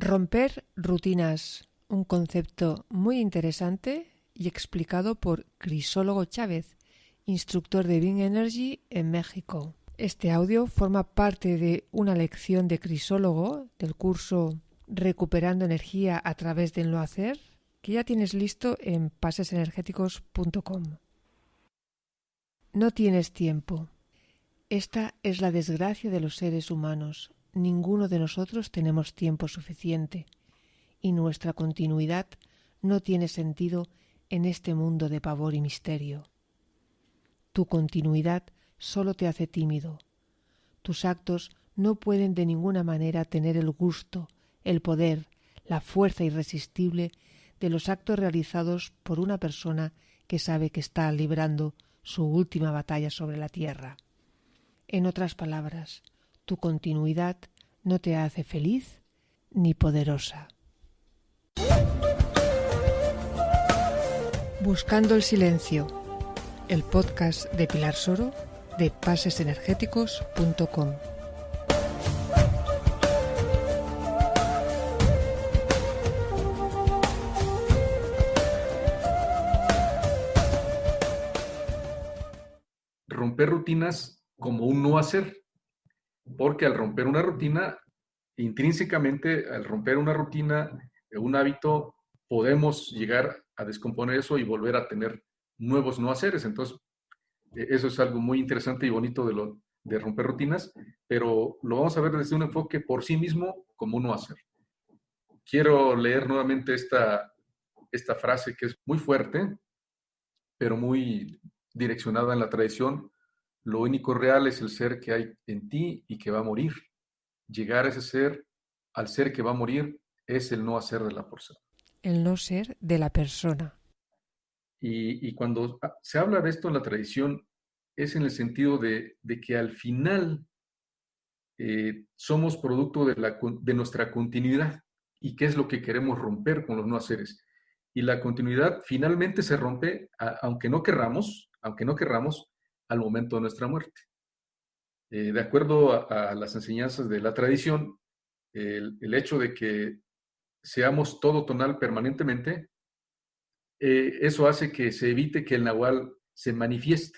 Romper rutinas, un concepto muy interesante y explicado por Crisólogo Chávez, instructor de Bing Energy en México. Este audio forma parte de una lección de Crisólogo del curso Recuperando energía a través del no hacer, que ya tienes listo en pasesenergéticos.com. No tienes tiempo. Esta es la desgracia de los seres humanos. Ninguno de nosotros tenemos tiempo suficiente y nuestra continuidad no tiene sentido en este mundo de pavor y misterio. Tu continuidad solo te hace tímido. Tus actos no pueden de ninguna manera tener el gusto, el poder, la fuerza irresistible de los actos realizados por una persona que sabe que está librando su última batalla sobre la tierra. En otras palabras, tu continuidad no te hace feliz ni poderosa. Buscando el silencio, el podcast de Pilar Soro de pasesenergéticos.com. Romper rutinas como un no hacer, porque al romper una rutina, intrínsecamente, al romper una rutina, un hábito, podemos llegar a descomponer eso y volver a tener nuevos no haceres. Entonces, eso es algo muy interesante y bonito de romper rutinas, pero lo vamos a ver desde un enfoque por sí mismo como un no hacer. Quiero leer nuevamente esta frase que es muy fuerte, pero muy direccionada en la tradición. Lo único real es el ser que hay en ti y que va a morir. Llegar a ese ser, al ser que va a morir, es el no hacer de la persona. El no ser de la persona. Y cuando se habla de esto en la tradición, es en el sentido de que al final somos producto de nuestra continuidad. ¿Y qué es lo que queremos romper con los no haceres? Y la continuidad finalmente se rompe, aunque no querramos, al momento de nuestra muerte. De acuerdo a las enseñanzas de la tradición, el hecho de que seamos todo tonal permanentemente, eso hace que se evite que el nahual se manifieste,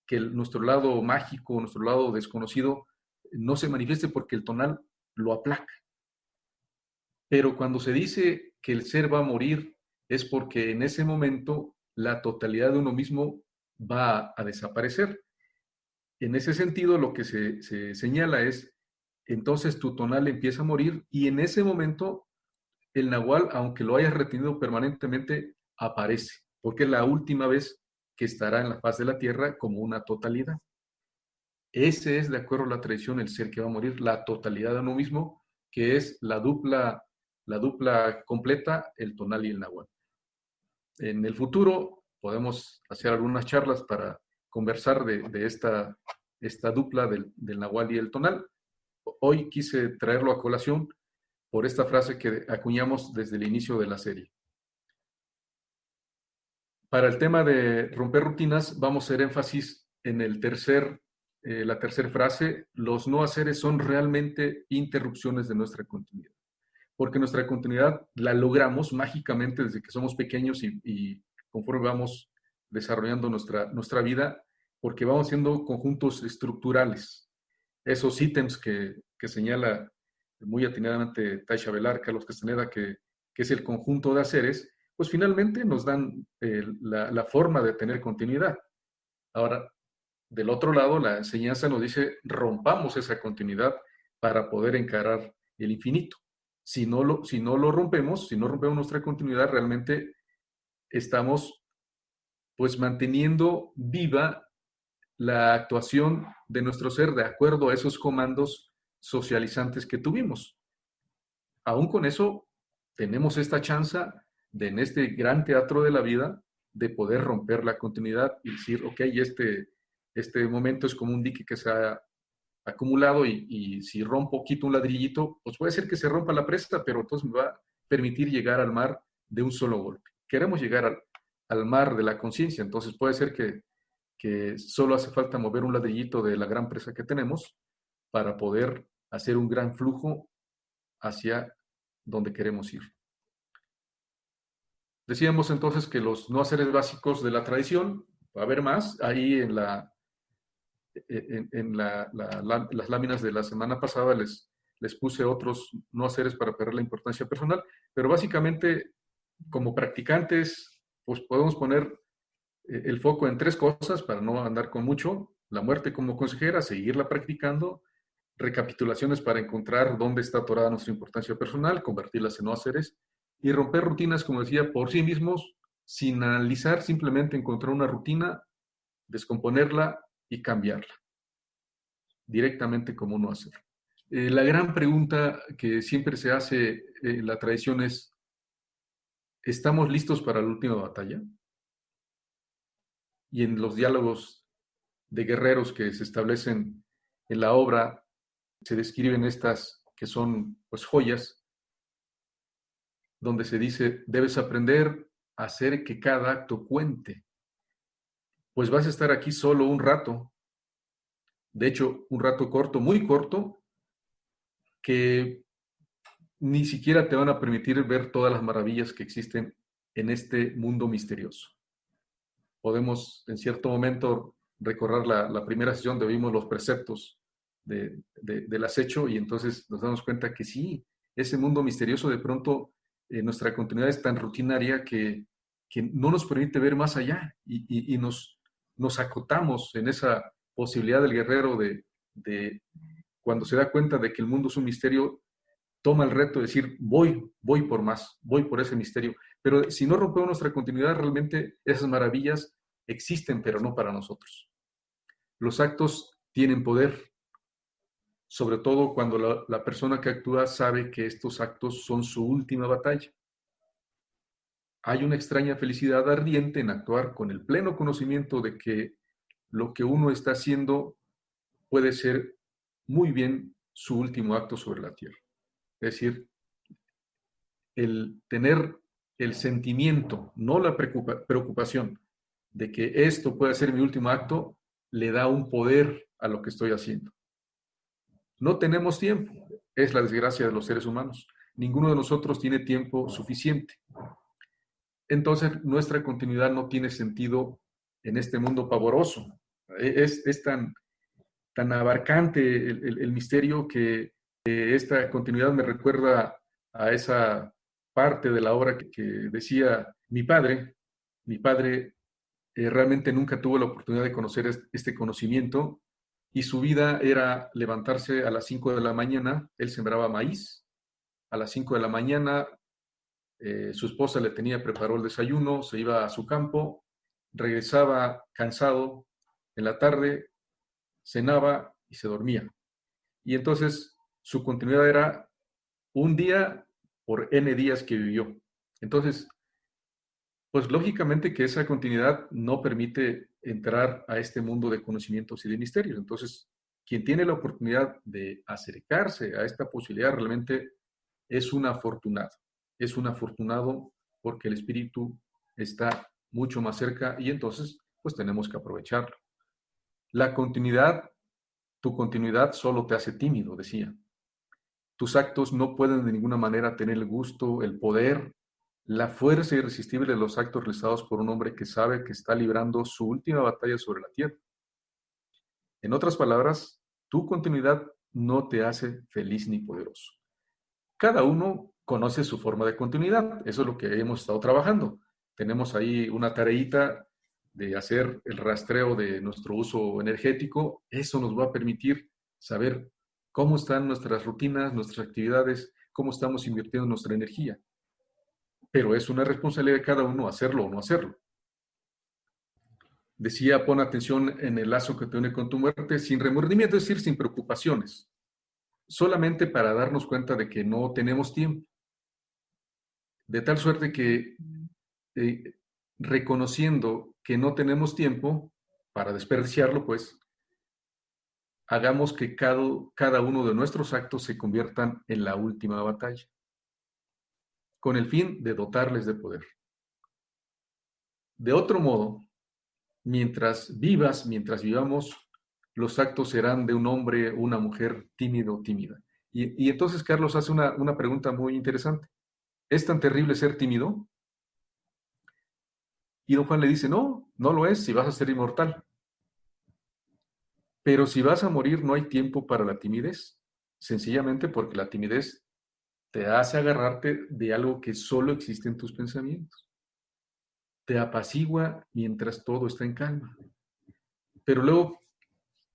que nuestro lado mágico, nuestro lado desconocido, no se manifieste porque el tonal lo aplaca. Pero cuando se dice que el ser va a morir, es porque en ese momento la totalidad de uno mismo va a desaparecer. En ese sentido, lo que se señala es, entonces tu tonal empieza a morir y en ese momento el nahual, aunque lo hayas retenido permanentemente, aparece, porque es la última vez que estará en la faz de la tierra como una totalidad. Ese es, de acuerdo a la tradición, el ser que va a morir, la totalidad de uno mismo, que es la dupla completa, el tonal y el nahual. En el futuro podemos hacer algunas charlas para conversar de esta dupla del nahual y el tonal. Hoy quise traerlo a colación por esta frase que acuñamos desde el inicio de la serie. Para el tema de romper rutinas, vamos a hacer énfasis en la tercera frase. Los no haceres son realmente interrupciones de nuestra continuidad. Porque nuestra continuidad la logramos mágicamente desde que somos pequeños y conforme vamos desarrollando nuestra vida, porque vamos siendo conjuntos estructurales. Esos ítems que señala muy atinadamente Taisha Velar, Carlos Castaneda, que es el conjunto de haceres, pues finalmente nos dan la forma de tener continuidad. Ahora, del otro lado, la enseñanza nos dice, rompamos esa continuidad para poder encarar el infinito. Si no lo rompemos, si no rompemos nuestra continuidad, realmente estamos pues manteniendo viva la actuación de nuestro ser de acuerdo a esos comandos socializantes que tuvimos. Aún con eso, tenemos esta chance de en este gran teatro de la vida de poder romper la continuidad y decir, ok, este momento es como un dique que se ha acumulado y si rompo, quito un ladrillito, pues puede ser que se rompa la presa, pero entonces me va a permitir llegar al mar de un solo golpe. Queremos llegar al mar de la conciencia, entonces puede ser que solo hace falta mover un ladrillito de la gran presa que tenemos para poder hacer un gran flujo hacia donde queremos ir. Decíamos entonces que los no haceres básicos de la tradición, va a haber más, ahí en las láminas de la semana pasada les puse otros no haceres para perder la importancia personal, pero básicamente como practicantes, pues podemos poner el foco en 3 cosas para no andar con mucho: la muerte como consejera, seguirla practicando; recapitulaciones para encontrar dónde está atorada nuestra importancia personal, convertirlas en no haceres; y romper rutinas, como decía, por sí mismos, sin analizar, simplemente encontrar una rutina, descomponerla y cambiarla, directamente como no hacer. La gran pregunta que siempre se hace en la tradición es: ¿estamos listos para la última batalla? Y en los diálogos de guerreros que se establecen en la obra, se describen estas que son pues joyas, donde se dice: debes aprender a hacer que cada acto cuente, pues vas a estar aquí solo un rato, de hecho un rato corto, muy corto, que ni siquiera te van a permitir ver todas las maravillas que existen en este mundo misterioso. Podemos en cierto momento recordar la primera sesión donde vimos los preceptos del acecho, y entonces nos damos cuenta que sí, ese mundo misterioso de pronto, nuestra continuidad es tan rutinaria que no nos permite ver más allá, y nos acotamos en esa posibilidad del guerrero de cuando se da cuenta de que el mundo es un misterio, toma el reto de decir: voy por más, voy por ese misterio. Pero si no rompemos nuestra continuidad, realmente esas maravillas existen, pero no para nosotros. Los actos tienen poder, sobre todo cuando la persona que actúa sabe que estos actos son su última batalla. Hay una extraña felicidad ardiente en actuar con el pleno conocimiento de que lo que uno está haciendo puede ser muy bien su último acto sobre la tierra. Es decir, el tener el sentimiento, no la preocupación, de que esto puede ser mi último acto, le da un poder a lo que estoy haciendo. No tenemos tiempo, es la desgracia de los seres humanos. Ninguno de nosotros tiene tiempo suficiente. Entonces, nuestra continuidad no tiene sentido en este mundo pavoroso. Es tan abarcante el misterio que esta continuidad me recuerda a esa parte de la obra que decía mi padre. Mi padre realmente nunca tuvo la oportunidad de conocer este conocimiento, y su vida era levantarse a las 5 de la mañana. Él sembraba maíz. A las 5 de la mañana su esposa le preparó el desayuno, se iba a su campo, regresaba cansado en la tarde, cenaba y se dormía. Y entonces su continuidad era un día por N días que vivió. Entonces, pues lógicamente que esa continuidad no permite entrar a este mundo de conocimientos y de misterios. Entonces, quien tiene la oportunidad de acercarse a esta posibilidad realmente es un afortunado. Es un afortunado porque el espíritu está mucho más cerca, y entonces pues tenemos que aprovecharlo. La continuidad, tu continuidad solo te hace tímido, decía. Tus actos no pueden de ninguna manera tener el gusto, el poder, la fuerza irresistible de los actos realizados por un hombre que sabe que está librando su última batalla sobre la tierra. En otras palabras, tu continuidad no te hace feliz ni poderoso. Cada uno conoce su forma de continuidad. Eso es lo que hemos estado trabajando. Tenemos ahí una tareita de hacer el rastreo de nuestro uso energético. Eso nos va a permitir saber cómo están nuestras rutinas, nuestras actividades, cómo estamos invirtiendo nuestra energía. Pero es una responsabilidad de cada uno hacerlo o no hacerlo. Decía: pon atención en el lazo que te une con tu muerte, sin remordimiento, es decir, sin preocupaciones, solamente para darnos cuenta de que no tenemos tiempo. De tal suerte que, reconociendo que no tenemos tiempo para desperdiciarlo, pues, hagamos que cada uno de nuestros actos se conviertan en la última batalla, con el fin de dotarles de poder. De otro modo, mientras vivamos, los actos serán de un hombre o una mujer tímido o tímida. Y entonces Carlos hace una pregunta muy interesante. ¿Es tan terrible ser tímido? Y don Juan le dice, no, no lo es si vas a ser inmortal. Pero si vas a morir, no hay tiempo para la timidez. Sencillamente porque la timidez te hace agarrarte de algo que solo existe en tus pensamientos. Te apacigua mientras todo está en calma. Pero luego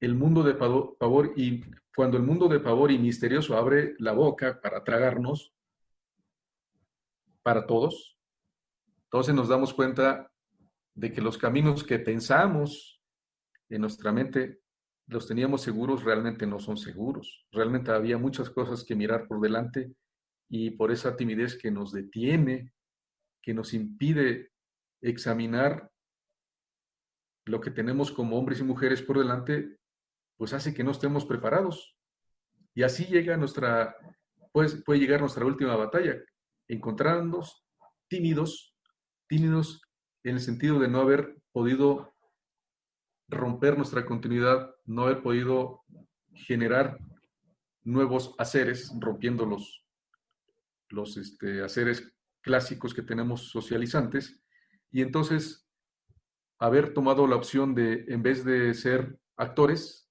el mundo de pavor y cuando el mundo de pavor y misterioso abre la boca para tragarnos, para todos, entonces nos damos cuenta de que los caminos que pensamos en nuestra mente los teníamos seguros, realmente no son seguros. Realmente había muchas cosas que mirar por delante y por esa timidez que nos detiene, que nos impide examinar lo que tenemos como hombres y mujeres por delante, pues hace que no estemos preparados. Y así llega pues, puede llegar nuestra última batalla, encontrarnos tímidos, tímidos en el sentido de no haber podido romper nuestra continuidad, no haber podido generar nuevos haceres, rompiendo los haceres clásicos que tenemos socializantes, y entonces haber tomado la opción de, en vez de ser actores,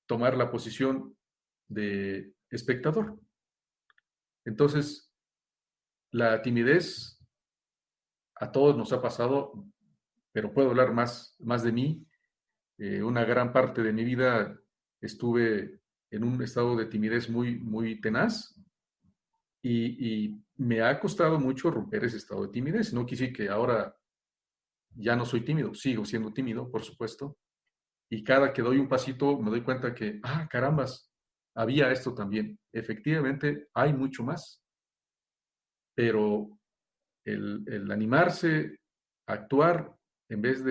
tomar la posición de espectador. Entonces, la timidez a todos nos ha pasado, pero puedo hablar más de mí. Una gran parte de mi vida estuve en un estado de timidez muy tenaz y me ha costado mucho romper ese estado de timidez. No quise que ahora ya no soy tímido, sigo siendo tímido, por supuesto, y cada que doy un pasito me doy cuenta que, carambas, había esto también. Efectivamente, hay mucho más, pero el animarse a actuar en vez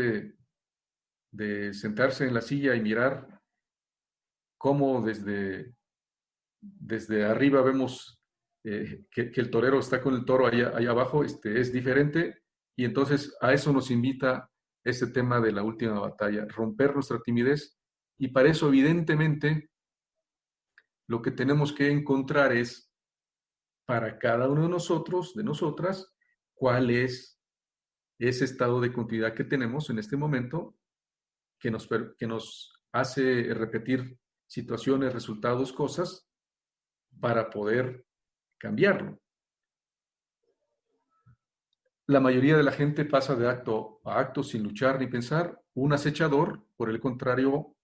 de sentarse en la silla y mirar cómo desde arriba vemos que el torero está con el toro allá abajo, es diferente, y entonces a eso nos invita este tema de la última batalla, romper nuestra timidez, y para eso evidentemente lo que tenemos que encontrar es para cada uno de nosotros, de nosotras, cuál es ese estado de continuidad que tenemos en este momento que nos hace repetir situaciones, resultados, cosas, para poder cambiarlo. La mayoría de la gente pasa de acto a acto sin luchar ni pensar. Un acechador, por el contrario,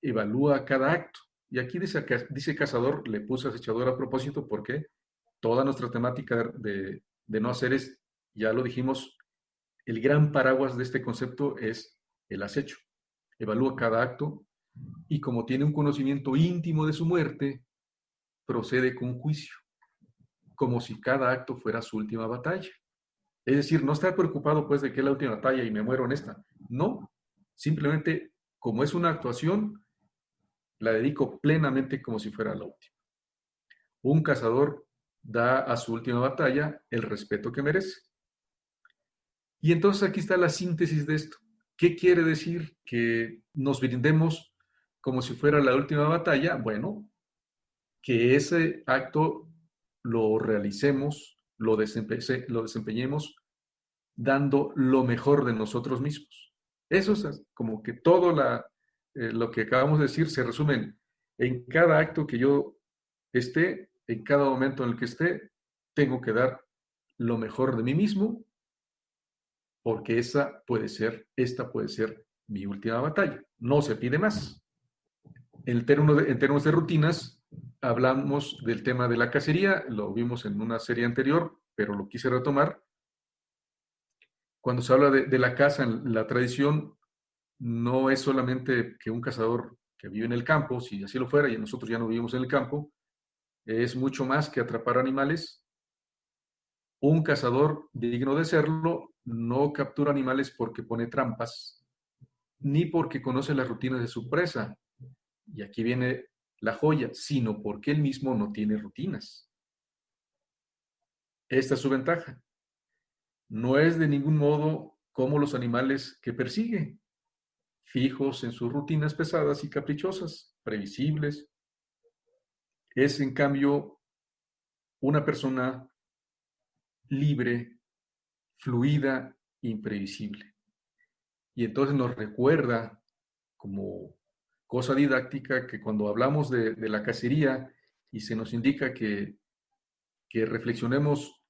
evalúa cada acto. Y aquí dice cazador, le puse acechador a propósito porque toda nuestra temática de no hacer es, ya lo dijimos, el gran paraguas de este concepto es el acecho. Evalúa cada acto y como tiene un conocimiento íntimo de su muerte, procede con juicio, como si cada acto fuera su última batalla. Es decir, no está preocupado pues de que es la última batalla y me muero en esta. No, simplemente como es una actuación, la dedico plenamente como si fuera la última. Un cazador da a su última batalla el respeto que merece. Y entonces aquí está la síntesis de esto. ¿Qué quiere decir que nos brindemos como si fuera la última batalla? Bueno, que ese acto lo realicemos, lo desempeñemos dando lo mejor de nosotros mismos. Eso es como que todo lo que acabamos de decir se resume en cada acto que yo esté, en cada momento en el que esté, tengo que dar lo mejor de mí mismo, porque esta puede ser mi última batalla. No se pide más. En términos de rutinas, hablamos del tema de la cacería, lo vimos en una serie anterior, pero lo quise retomar. Cuando se habla de la caza en la tradición, no es solamente que un cazador que vive en el campo, si así lo fuera, y nosotros ya no vivimos en el campo, es mucho más que atrapar animales. Un cazador digno de serlo no captura animales porque pone trampas, ni porque conoce las rutinas de su presa. Y aquí viene la joya, sino porque él mismo no tiene rutinas. Esta es su ventaja. No es de ningún modo como los animales que persigue, fijos en sus rutinas pesadas y caprichosas, previsibles, es en cambio una persona libre, fluida, imprevisible. Y entonces nos recuerda como cosa didáctica que cuando hablamos de la cacería y se nos indica que reflexionemos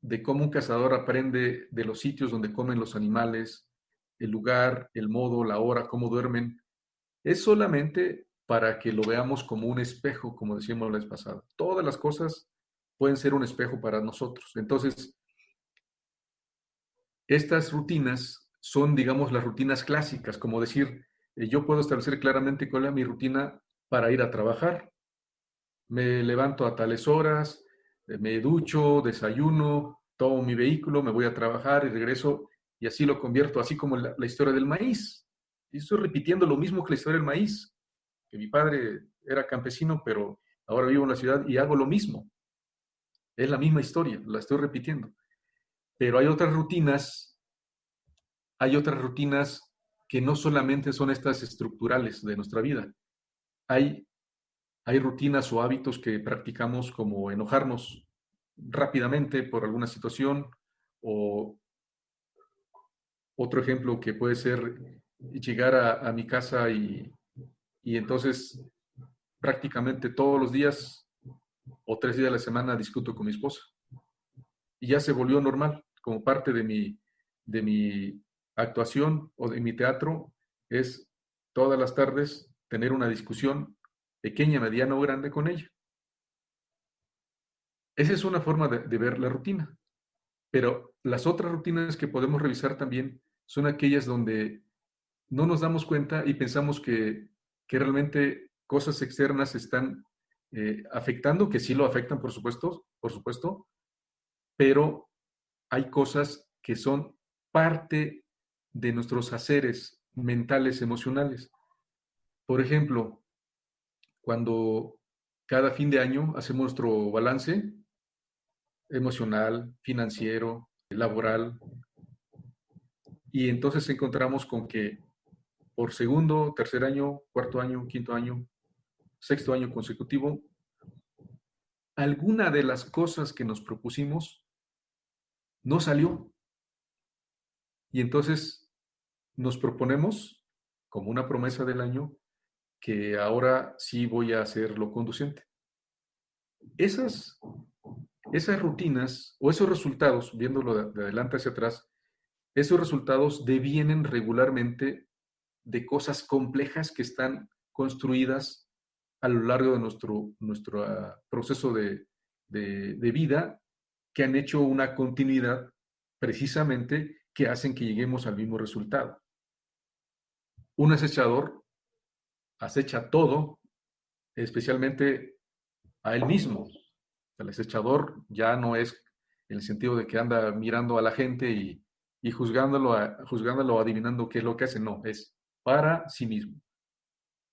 de cómo un cazador aprende de los sitios donde comen los animales, el lugar, el modo, la hora, cómo duermen, es solamente para que lo veamos como un espejo, como decíamos la vez pasada. Todas las cosas pueden ser un espejo para nosotros. Entonces, estas rutinas son, digamos, las rutinas clásicas, como decir, yo puedo establecer claramente cuál es mi rutina para ir a trabajar. Me levanto a tales horas, me ducho, desayuno, tomo mi vehículo, me voy a trabajar y regreso, y así lo convierto, así como la historia del maíz. Y estoy repitiendo lo mismo que la historia del maíz, que mi padre era campesino, pero ahora vivo en la ciudad y hago lo mismo. Es la misma historia, la estoy repitiendo. Pero hay otras rutinas que no solamente son estas estructurales de nuestra vida. Hay, hay rutinas o hábitos que practicamos como enojarnos rápidamente por alguna situación o otro ejemplo que puede ser llegar a mi casa y entonces prácticamente todos los días o 3 días a la semana discuto con mi esposa. Y ya se volvió normal, como parte de mi actuación o de mi teatro, es todas las tardes tener una discusión pequeña, mediana o grande con ella. Esa es una forma de ver la rutina. Pero las otras rutinas que podemos revisar también son aquellas donde no nos damos cuenta y pensamos que realmente cosas externas están afectando, que sí lo afectan, por supuesto, pero hay cosas que son parte de nuestros haceres mentales, emocionales. Por ejemplo, cuando cada fin de año hacemos nuestro balance emocional, financiero, laboral, y entonces encontramos con que por segundo, tercer año, cuarto año, quinto año, sexto año consecutivo, alguna de las cosas que nos propusimos no salió. Y entonces nos proponemos, como una promesa del año, que ahora sí voy a hacer lo conducente. Esas, esas rutinas o esos resultados, viéndolo de adelante hacia atrás, esos resultados devienen regularmente de cosas complejas que están construidas a lo largo de nuestro proceso de vida, que han hecho una continuidad precisamente que hacen que lleguemos al mismo resultado. Un acechador acecha todo, especialmente a él mismo. El acechador ya no es en el sentido de que anda mirando a la gente y juzgándolo, adivinando qué es lo que hace. No, es para sí mismo.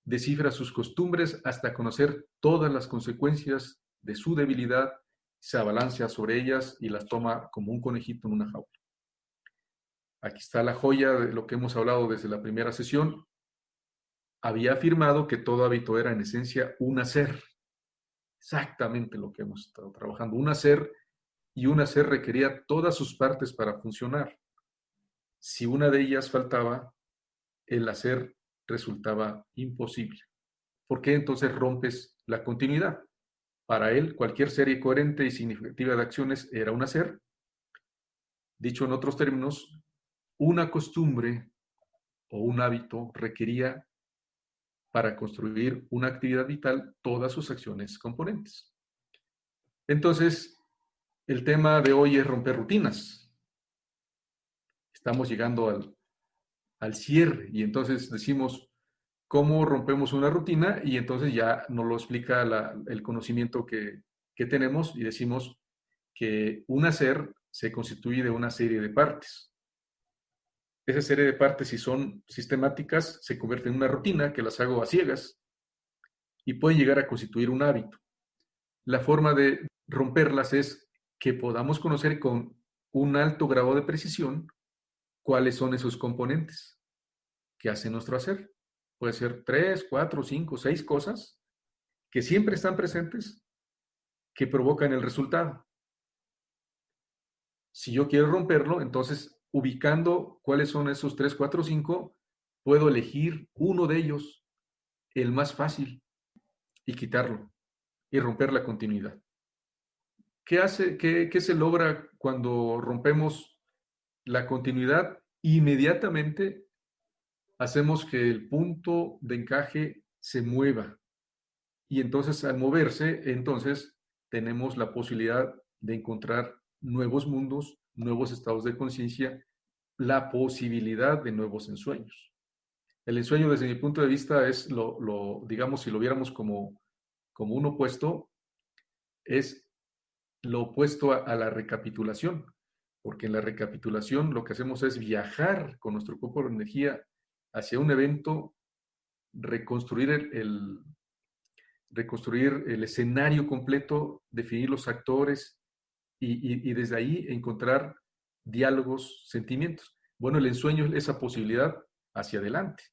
Descifra sus costumbres hasta conocer todas las consecuencias de su debilidad, se abalancia sobre ellas y las toma como un conejito en una jaula. Aquí está la joya de lo que hemos hablado desde la primera sesión. Había afirmado que todo hábito era en esencia un hacer. Exactamente lo que hemos estado trabajando. Un hacer, y un hacer requería todas sus partes para funcionar. Si una de ellas faltaba, el hacer resultaba imposible. ¿Por qué entonces rompes la continuidad? Para él, cualquier serie coherente y significativa de acciones era un hacer. Dicho en otros términos, una costumbre o un hábito requería para construir una actividad vital todas sus acciones componentes. Entonces, el tema de hoy es romper rutinas. Estamos llegando al cierre y entonces decimos cómo rompemos una rutina y entonces ya nos lo explica el conocimiento que tenemos y decimos que un hacer se constituye de una serie de partes. Esa serie de partes, si son sistemáticas, se convierte en una rutina que las hago a ciegas y pueden llegar a constituir un hábito. La forma de romperlas es que podamos conocer con un alto grado de precisión cuáles son esos componentes que hacen nuestro hacer. Puede ser 3, 4, 5, 6 cosas que siempre están presentes, que provocan el resultado. Si yo quiero romperlo, entonces ubicando cuáles son esos 3, 4, 5, puedo elegir uno de ellos, el más fácil, y quitarlo y romper la continuidad. ¿Qué se logra cuando rompemos la continuidad? Inmediatamente hacemos que el punto de encaje se mueva. Y entonces al moverse, entonces tenemos la posibilidad de encontrar nuevos mundos, nuevos estados de conciencia, la posibilidad de nuevos ensueños. El ensueño, desde mi punto de vista, es digamos, si lo viéramos como un opuesto, es lo opuesto a la recapitulación, porque en la recapitulación lo que hacemos es viajar con nuestro cuerpo de energía hacia un evento, reconstruir reconstruir el escenario completo, definir los actores y desde ahí encontrar diálogos, sentimientos. Bueno, el ensueño es esa posibilidad hacia adelante,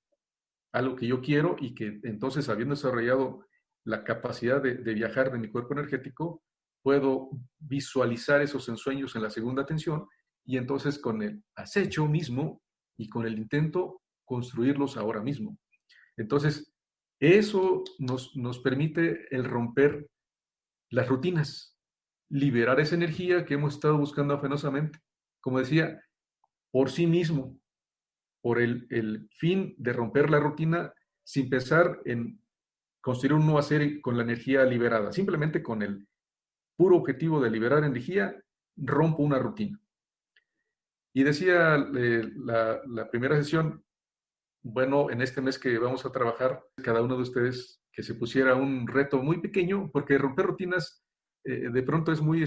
algo que yo quiero y que entonces, habiendo desarrollado la capacidad de viajar de mi cuerpo energético, puedo visualizar esos ensueños en la segunda atención y entonces con el acecho mismo y con el intento construirlos ahora mismo. Entonces, eso nos permite el romper las rutinas, liberar esa energía que hemos estado buscando afanosamente. Como decía, por sí mismo, por el fin de romper la rutina sin pensar en construir un nuevo ser con la energía liberada. Simplemente con el puro objetivo de liberar energía, rompo una rutina. Y decía la primera sesión, bueno, en este mes que vamos a trabajar, cada uno de ustedes que se pusiera un reto muy pequeño, porque romper rutinas de pronto es muy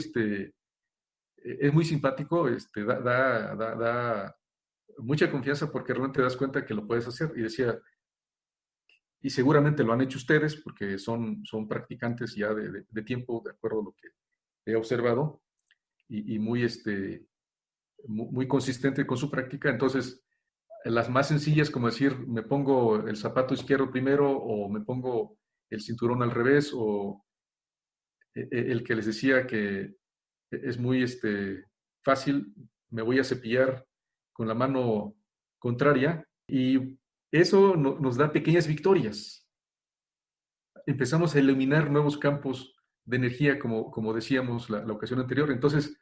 simpático, da mucha confianza porque realmente te das cuenta que lo puedes hacer. Y decía, y seguramente lo han hecho ustedes porque son practicantes ya de tiempo, de acuerdo a lo que he observado, y muy consistente con su práctica. Entonces, las más sencillas, como decir, me pongo el zapato izquierdo primero o me pongo el cinturón al revés, o el que les decía que es muy fácil, me voy a cepillar con la mano contraria, y eso nos da pequeñas victorias. Empezamos a iluminar nuevos campos de energía, como decíamos la ocasión anterior. Entonces,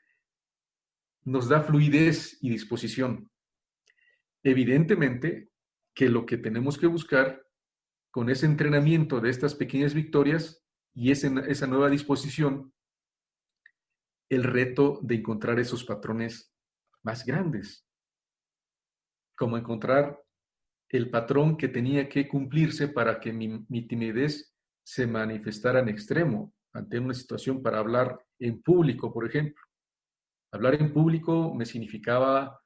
nos da fluidez y disposición. Evidentemente que lo que tenemos que buscar con ese entrenamiento de estas pequeñas victorias y esa nueva disposición, el reto de encontrar esos patrones más grandes, como encontrar el patrón que tenía que cumplirse para que mi timidez se manifestara en extremo ante una situación para hablar en público, por ejemplo. Hablar en público me significaba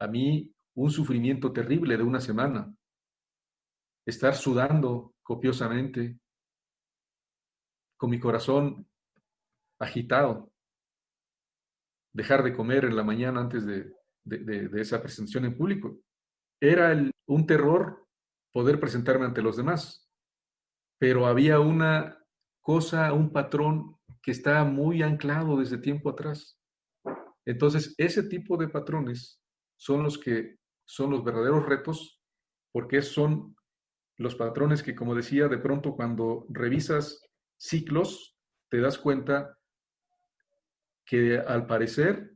a mí un sufrimiento terrible de una semana, estar sudando copiosamente, con mi corazón agitado, dejar de comer en la mañana antes de esa presentación en público. Era un terror poder presentarme ante los demás, pero había una cosa, un patrón que estaba muy anclado desde tiempo atrás. Entonces, ese tipo de patrones son los verdaderos retos, porque son los patrones que, como decía, de pronto cuando revisas ciclos, te das cuenta que al parecer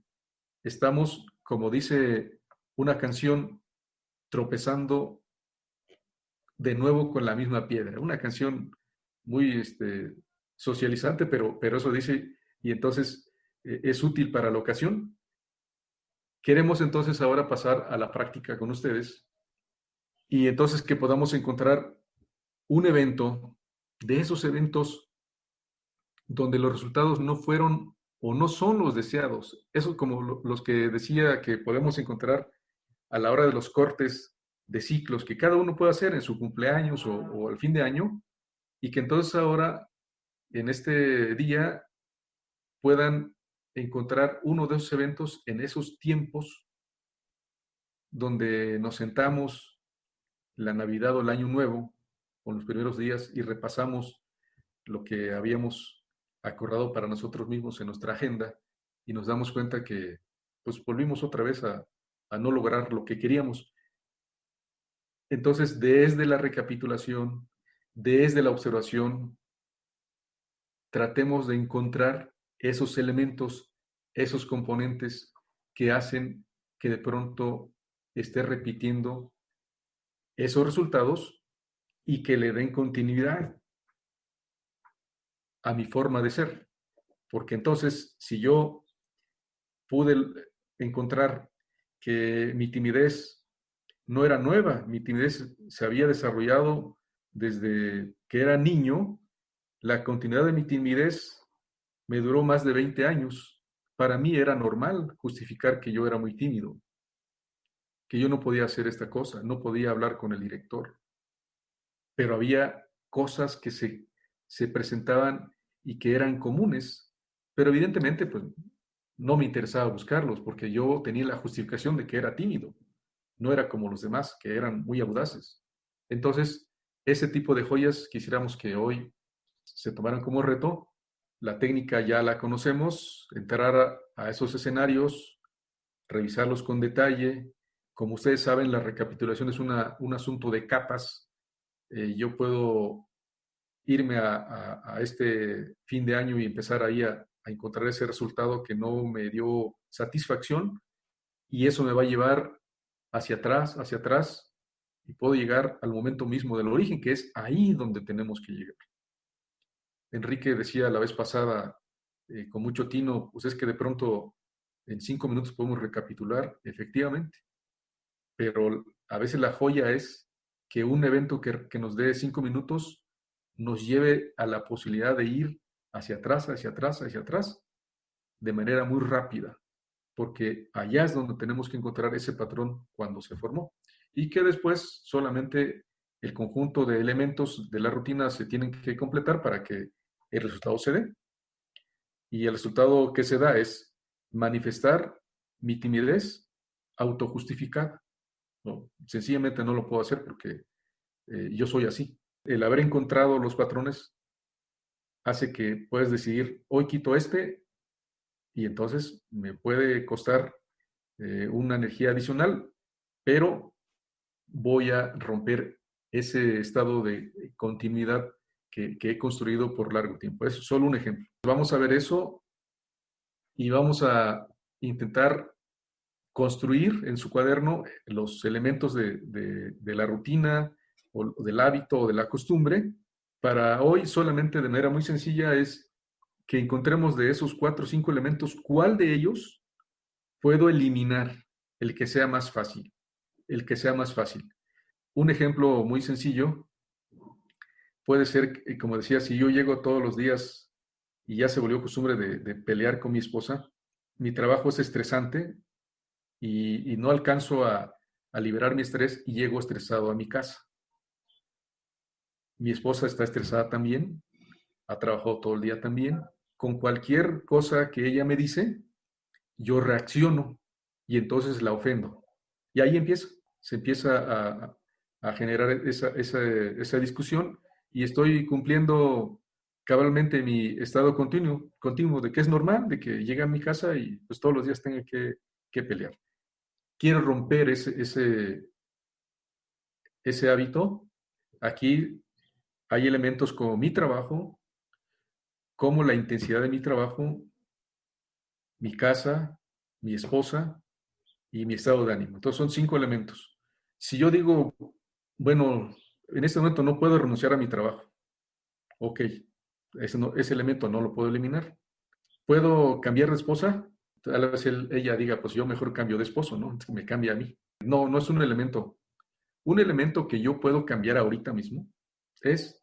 estamos, como dice una canción, tropezando de nuevo con la misma piedra. Una canción muy socializante, pero eso dice, y entonces es útil para la ocasión. Queremos entonces ahora pasar a la práctica con ustedes y entonces que podamos encontrar un evento, de esos eventos donde los resultados no fueron o no son los deseados. Eso como los que decía que podemos encontrar a la hora de los cortes de ciclos que cada uno puede hacer en su cumpleaños o al fin de año, y que entonces ahora, en este día, puedan encontrar uno de esos eventos en esos tiempos donde nos sentamos la Navidad o el Año Nuevo, o los primeros días, y repasamos lo que habíamos acordado para nosotros mismos en nuestra agenda y nos damos cuenta que pues volvimos otra vez a no lograr lo que queríamos. Entonces, desde la recapitulación, desde la observación, tratemos de encontrar esos elementos, esos componentes que hacen que de pronto esté repitiendo esos resultados y que le den continuidad a mi forma de ser. Porque entonces, si yo pude encontrar que mi timidez no era nueva, mi timidez se había desarrollado desde que era niño, la continuidad de mi timidez me duró más de 20 años. Para mí era normal justificar que yo era muy tímido, que yo no podía hacer esta cosa, no podía hablar con el director, pero había cosas que se presentaban y que eran comunes, pero evidentemente pues no me interesaba buscarlos porque yo tenía la justificación de que era tímido, no era como los demás, que eran muy audaces. Entonces, ese tipo de joyas quisiéramos que hoy se tomaran como reto. La técnica ya la conocemos, entrar a esos escenarios, revisarlos con detalle. Como ustedes saben, la recapitulación es un asunto de capas. Yo puedo irme a este fin de año y empezar ahí a encontrar ese resultado que no me dio satisfacción y eso me va a llevar hacia atrás y puedo llegar al momento mismo del origen, que es ahí donde tenemos que llegar. Enrique decía la vez pasada, con mucho tino, pues es que de pronto en 5 minutos podemos recapitular, efectivamente, pero a veces la joya es que un evento que nos dé 5 minutos nos lleve a la posibilidad de ir hacia atrás, hacia atrás, hacia atrás, de manera muy rápida, porque allá es donde tenemos que encontrar ese patrón cuando se formó, y que después solamente el conjunto de elementos de la rutina se tienen que completar para que el resultado se dé. Y el resultado que se da es manifestar mi timidez autojustificada. ¿No? Sencillamente no lo puedo hacer porque yo soy así. El haber encontrado los patrones hace que puedes decidir, hoy quito este y entonces me puede costar una energía adicional, pero voy a romper ese estado de continuidad que he construido por largo tiempo. Es solo un ejemplo. Vamos a ver eso y vamos a intentar construir en su cuaderno los elementos de la rutina o del hábito o de la costumbre. Para hoy solamente de manera muy sencilla es que encontremos de esos 4 o 5 elementos cuál de ellos puedo eliminar, el que sea más fácil, el que sea más fácil. Un ejemplo muy sencillo puede ser, como decía, si yo llego todos los días y ya se volvió costumbre de pelear con mi esposa, mi trabajo es estresante y no alcanzo a liberar mi estrés y llego estresado a mi casa. Mi esposa está estresada también, ha trabajado todo el día también. Con cualquier cosa que ella me dice, yo reacciono y entonces la ofendo. Y ahí se empieza a generar esa discusión y estoy cumpliendo cabalmente mi estado continuo de que es normal, de que llega a mi casa y pues todos los días tenga que pelear. Quiero romper ese hábito. Aquí hay elementos como mi trabajo, como la intensidad de mi trabajo, mi casa, mi esposa y mi estado de ánimo. Entonces son 5 elementos. Si yo digo, bueno, en este momento no puedo renunciar a mi trabajo, ok, ese elemento no lo puedo eliminar. ¿Puedo cambiar de esposa? A la vez ella diga, pues yo mejor cambio de esposo, ¿no? Entonces me cambia a mí. No, no es un elemento. Un elemento que yo puedo cambiar ahorita mismo es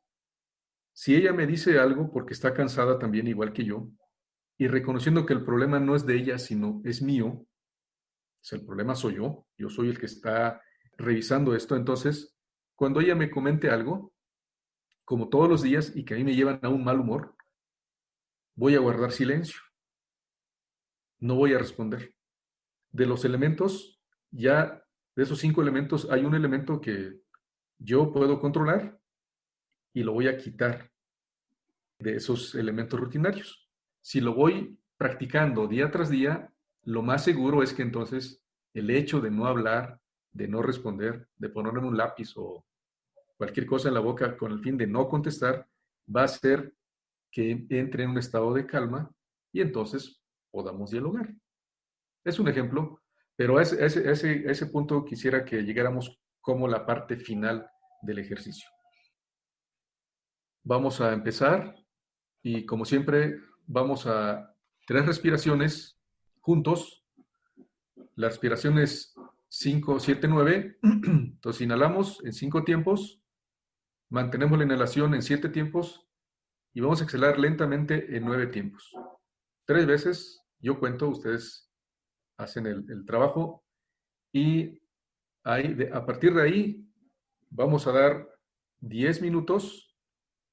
si ella me dice algo porque está cansada también igual que yo y reconociendo que el problema no es de ella, sino es mío, o sea, el problema soy yo soy el que está revisando esto, entonces, cuando ella me comente algo, como todos los días y que a mí me llevan a un mal humor, voy a guardar silencio, no voy a responder. De los elementos, ya de esos 5 elementos, hay un elemento que yo puedo controlar y lo voy a quitar. de esos elementos rutinarios. Si lo voy practicando día tras día, lo más seguro es que entonces el hecho de no hablar, de no responder, de ponerme un lápiz o cualquier cosa en la boca con el fin de no contestar, va a hacer que entre en un estado de calma y entonces podamos dialogar. Es un ejemplo, pero a ese punto quisiera que llegáramos como la parte final del ejercicio. Vamos a empezar y como siempre vamos a 3 respiraciones juntos. La respiración es 5, 7, 9. Entonces inhalamos en 5 tiempos, mantenemos la inhalación en 7 tiempos y vamos a exhalar lentamente en 9 tiempos. 3 veces, yo cuento, ustedes hacen el trabajo y a partir de ahí vamos a dar 10 minutos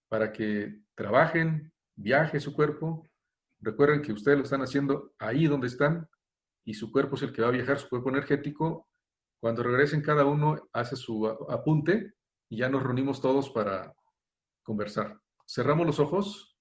para que trabajen, viaje su cuerpo. Recuerden que ustedes lo están haciendo ahí donde están y su cuerpo es el que va a viajar, su cuerpo energético. Cuando regresen cada uno hace su apunte y ya nos reunimos todos para conversar. Cerramos los ojos.